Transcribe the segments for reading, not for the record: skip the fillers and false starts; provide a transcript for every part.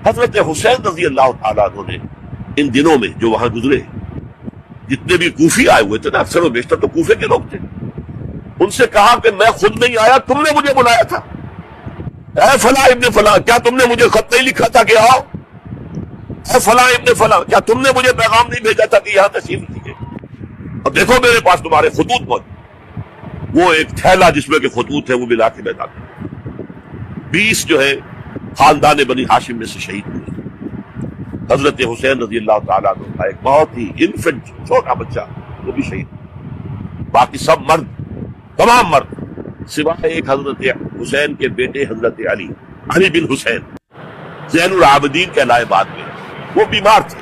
حضرت حسین رضی اللہ تعالیٰ عنہ نے ان دنوں میں جو وہاں گزرے، جتنے بھی کوفی آئے ہوئے تھے نا، اکثر و بیشتر تو کوفے کے لوگ تھے، ان سے کہا کہ میں خود نہیں آیا، تم نے مجھے بلایا تھا، اے فلاں ابن فلاں، کیا تم نے مجھے خط نہیں لکھا تھا کہ آؤ؟ اے فلاں ابن فلاں، کیا تم نے مجھے پیغام نہیں بھیجا تھا کہ یہاں تشریف لیجیے؟ اب دیکھو میرے پاس تمہارے خطوط موجود، وہ ایک تھیلا جس میں کہ خطوط ہے وہ ملا کے میدان میں 20 جو ہے خاندان بنی ہاشم میں سے شہید ہوئے۔ حضرت حسین رضی اللہ تعالیٰ عنہ کا ایک بہت ہی انفنٹ چھوٹا بچہ وہ بھی شہید، باقی سب مرد، تمام مرد سوائے ایک حضرت حسین کے بیٹے حضرت علی بن حسین زین العابدین کہلائے بعد میں، وہ بیمار تھے،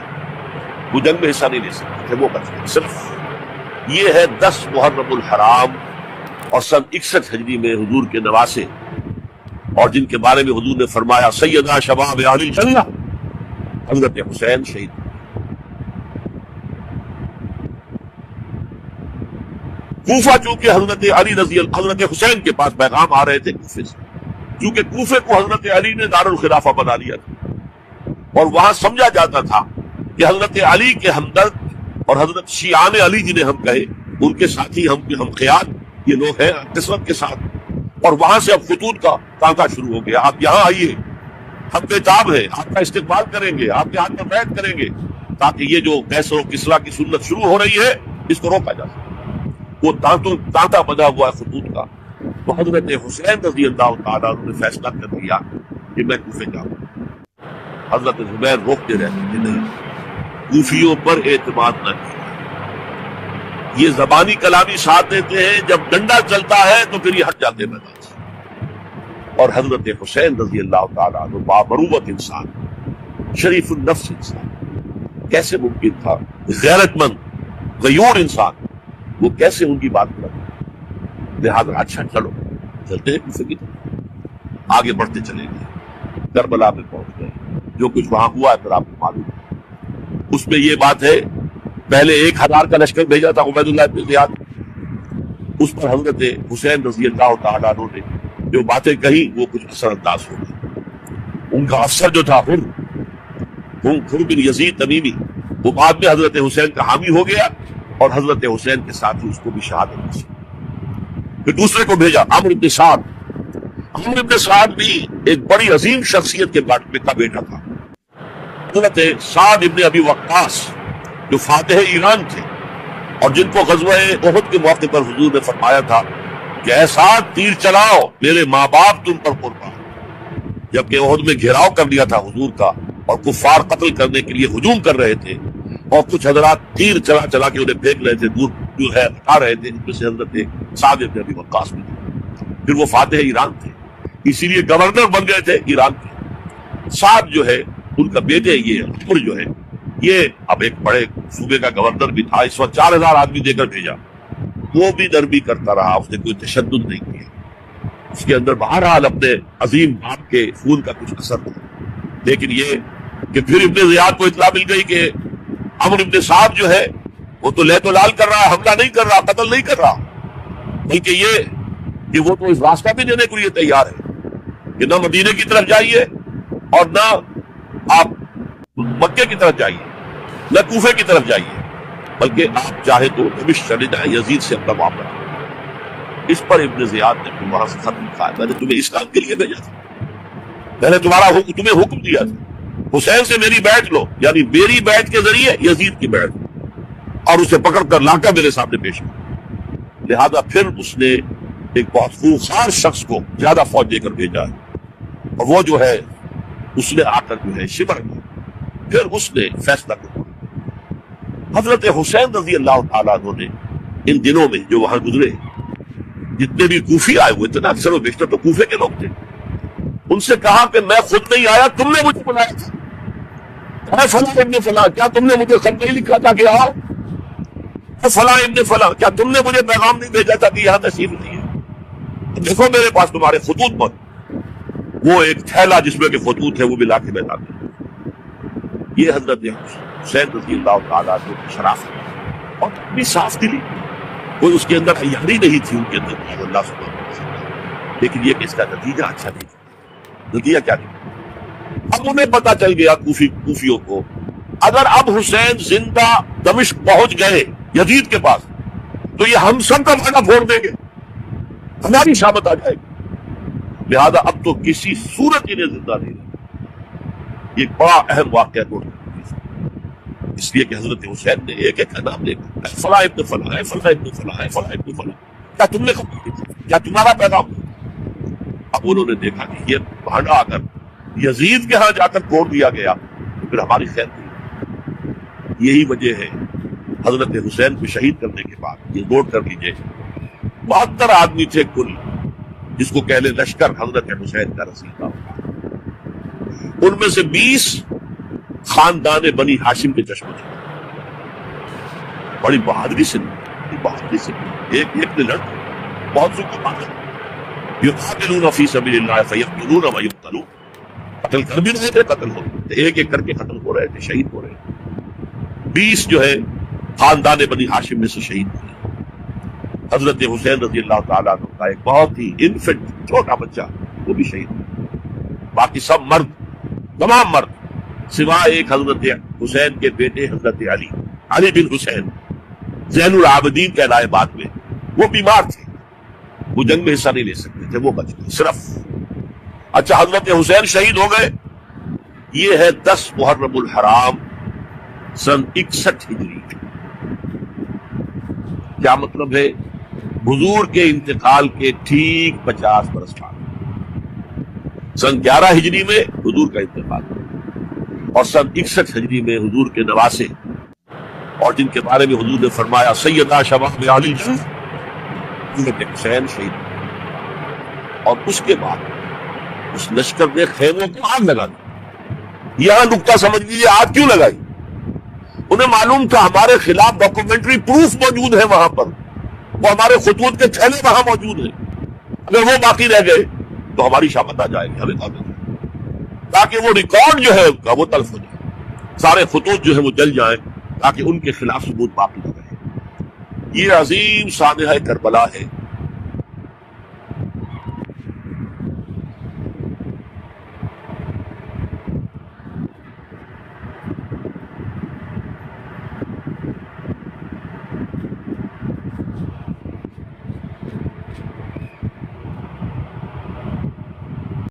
وہ جنگ میں حصہ نہیں لے سکتے تھے، وہ بچ گئے۔ صرف یہ ہے 10 محرم الحرام اور سن 61 ہجری میں حضور کے نواسے، اور جن کے بارے میں حضور نے فرمایا سیدہ شباب اہل الجنہ، حضرت حسین شہید۔ کوفہ چونکہ حضرت حسین کے پاس پیغام آ رہے تھے کوفے سے، چونکہ کوفے کو حضرت علی نے دارالخلافہ بنا لیا تھا، اور وہاں سمجھا جاتا تھا کہ حضرت علی کے ہمدرد اور حضرت شیعان علی جنہیں ہم کہے، ان کے ساتھی ہم خیال یہ لوگ ہیں کثرت کے ساتھ، اور وہاں سے اب خطوط کا تانکا شروع ہو گیا، آپ یہاں آئیے، ہم بےتاب ہیں، آپ کا استقبال کریں گے، آپ کے ہاتھ میں بیعت کریں گے، تاکہ یہ جو قیصر و کسریٰ کی سنت شروع ہو رہی ہے اس کو روکا جا سکے۔ وہ تانتا بنا ہوا ہے خطوط کا، تو حضرت حسین رضی اللہ تعالیٰ عنہ نے فیصلہ کر دیا کہ میں کوفے جاؤں۔ حضرت زبیر روکتے رہتے کہ نہیں، کوفیوں پر اعتماد نہ کیجیے، یہ زبانی کلامی ساتھ دیتے ہیں، جب ڈنڈا چلتا ہے تو پھر یہ ہٹ جاتے میدان سے۔ اور حضرت حسین رضی اللہ تعالیٰ عنہ بامروت انسان، شریف النفس انسان، کیسے ممکن تھا غیرت مند غیور انسان وہ کیسے ان کی بات کرے؟ لہٰذا اچھا چلو چلتے ہیں کوفے کی طرف، آگے بڑھتے چلیں گے، کربلا میں پہنچ گئے، جو کچھ وہاں ہوا ہے پھر آپ کو معلوم ہے۔ اس میں یہ بات ہے، پہلے 1000 کا لشکر بھیجا تھا عبید اللہ بن زیاد، اس پر حضرت حسین رضی اللہ تعالیٰ عنہ نے جو باتیں کہی وہ کچھ اثر انداز ہو گئی۔ ان کا افسر جو تھا حر بن یزید تمیمی، وہ بعد میں حضرت حسین کا حامی ہو گیا، اور حضرت حسین کے ساتھ ہی اس کو بھی شہادت نصیب۔ پھر دوسرے کو بھیجا عمرو بن سعد بھی ایک بڑی عظیم شخصیت کے کا بیٹا تھا، حضرت سعد ابن ابی وقاص جو فاتح ایران تھے، اور جن کو غزوہ احد کے موقع پر حضور نے فرمایا تھا کہ اے سعد تیر چلاؤ، میرے ماں باپ تم پر قربان۔ جبکہ احد میں گھیراؤ کر لیا تھا حضور کا، اور کفار قتل کرنے کے لیے ہجوم کر رہے تھے، اور کچھ حضرات تیر چلا چلا کے انہیں پھینک رہے تھے، دور جو ہے ہٹا رہے تھے، جن میں سے حضرت سعد ابن ابی وقاص بھی تھے۔ پھر وہ فاتح ایران تھے، اسی لیے گورنر بن گئے تھے ایران کے۔ سعد جو ہے ان کا بیٹے، یہ عمر جو ہے، یہ اب ایک بڑے صوبے کا گورنر بھی تھا، اس وقت 4000 آدمی دے کر بھیجا، وہ بھی نرمی کرتا رہا، اس نے کوئی تشدد نہیں کیا، اس کے اندر بہرحال اپنے عظیم باپ کے خون کا کچھ اثر تھا۔ لیکن یہ کہ پھر ابن زیاد کو اطلاع مل گئی کہ عمرو ابن سعد جو ہے وہ تو لے تو لال کر رہا، حملہ نہیں کر رہا، قتل نہیں کر رہا، بلکہ یہ کہ وہ تو اس راستہ بھی دینے کے لیے تیار ہے کہ نہ مدینے کی طرف جائیے اور نہ آپ مکے کی طرف جائیے، نہ کوفے کی طرف جائیے، بلکہ آپ چاہے تو دمشق چلے جائیں، یزید سے اپنا معاملہ۔ اس پر ابن زیاد نے پھر وہاں سے خط لکھا، میں نے تمہیں اس کام کے لیے بھیجا تھا، میں نے تمہیں حکم دیا تھا حسین سے میری بیعت لو، یعنی میری بیعت کے ذریعے یزید کی بیعت، اور اسے پکڑ کر لا کر میرے سامنے پیش کیا۔ لہذا پھر اس نے ایک بہت خوفزار شخص کو زیادہ فوج دے کر بھیجا ہے، اور وہ جو ہے اس نے آ کر جو ہے شمر میں پھر اس نے فیصلہ کیا۔ حضرت حسین رضی اللہ تعالیٰ عنہ نے ان دنوں میں جو وہاں گزرے، جتنے بھی کوفی آئے ہوئے تھے نا، اکثر و بیشتر تو کوفے کے لوگ تھے، ان سے کہا کہ میں خود نہیں آیا، تم نے مجھے بلایا تھا، اے فلاں ابن فلاں، کیا تم نے مجھے خط نہیں لکھا تھا کہ آؤ؟ اے فلاں ابن فلاں، کیا تم نے مجھے پیغام نہیں بھیجا تھا کہ یہاں تشریف لیجیے؟ دیکھو میرے پاس تمہارے خطوط موجود، وہ ایک تھیلا جس میں کہ خطوط ہے وہ بھی لا کے میدان میں۔ یہ حضرت حسین رضی اللہ تعالیٰ عنہ کی شرافت اور اپنی صاف دلی، کوئی اس کے اندر عیاری نہیں تھی ان کے اندر، اللہ سبحانہ وتعالی، لیکن یہ کہ اس کا نتیجہ اچھا نہیں تھا۔ نتیجہ کیا نہیں؟ اب انہیں پتا چل گیا کوفیوں کو اگر اب حسین زندہ دمشق پہنچ گئے یزید کے پاس تو یہ ہم سب کا معنی پھوڑ دیں گے، ہماری شامت آ جائے گی، لہذا اب تو کسی صورت انہیں زندہ نہیں رہے۔ یہ بڑا اہم واقعہ نوٹ کرنا، اس لیے کہ حضرت حسین نے ایک ایک کا نام لے کر فلاں ابن فلاں ہے، فلاں ابن فلاں ہے، فلاں ابن فلاں، کیا تم نے کیا تمہارا پیغام؟ اب انہوں نے دیکھا کہ یہ بھانڈا آ کر یزید کے ہاں جا کر توڑ دیا گیا تو پھر ہماری خیر نہیں۔ یہی وجہ ہے حضرت حسین کو شہید کرنے کے بعد، یہ نوٹ کر لیجئے، 72 آدمی تھے کل، جس کو کہہ لیں لشکر حضرت حسین کا رسیدہ، ان میں سے 20 خاندان بنی ہاشم کے چشمے تھے۔ بڑی بہادری سے ایک نے لڑ بہت سو کو مانگا، یقاتلون فی سبیل اللہ فیقتلون و یقتلون، قتل کر بھی رہے تھے، قتل ہو رہے تھے، ایک ایک کر کے قتل ہو رہے تھے، شہید ہو رہے تھے۔ 20 جو ہے خاندان بنی ہاشم میں سے شہید ہوئے۔ حضرت حسین رضی اللہ تعالیٰ عنہ کا ایک بہت ہی انفنٹ چھوٹا بچہ وہ بھی شہید ہوا۔ باقی سب مرد، تمام مرد، سوائے ایک حضرت حسین کے بیٹے حضرت علی بن حسین زین العابدین کہلائے بعد میں، وہ بیمار تھے، وہ جنگ میں حصہ نہیں لے سکتے تھے، وہ بچ گئے صرف۔ اچھا، حضرت حسین شہید ہو گئے، یہ ہے 10 محرم الحرام سن 61 ہجری۔ کیا مطلب ہے؟ حضور کے انتقال کے ٹھیک 50 برس بعد سن 11 ہجری میں حضور کا انتقال، اور سن 61 ہجری میں حضور کے نواسے، اور جن کے بارے میں حضور نے فرمایا سیدہ شباب علی حضرت حسین شہید۔ اور اس کے بعد اس لشکر نے خیموں کو آگ لگا دی۔ یہاں نقطہ سمجھ لیجیے، آگ کیوں لگائی؟ انہیں معلوم تھا ہمارے خلاف ڈاکومنٹری پروف موجود ہے وہاں پر، وہ ہمارے خطوط کے تھیلے وہاں موجود ہیں، اگر وہ باقی رہ گئے تو ہماری شامت آ جائے گی، ہمیں تاکہ وہ ریکارڈ جو ہے وہ تلف ہو جائے، سارے خطوط جو ہے وہ جل جائیں، تاکہ ان کے خلاف ثبوت باقی نہ رہے۔ یہ عظیم سانحہ کربلا ہے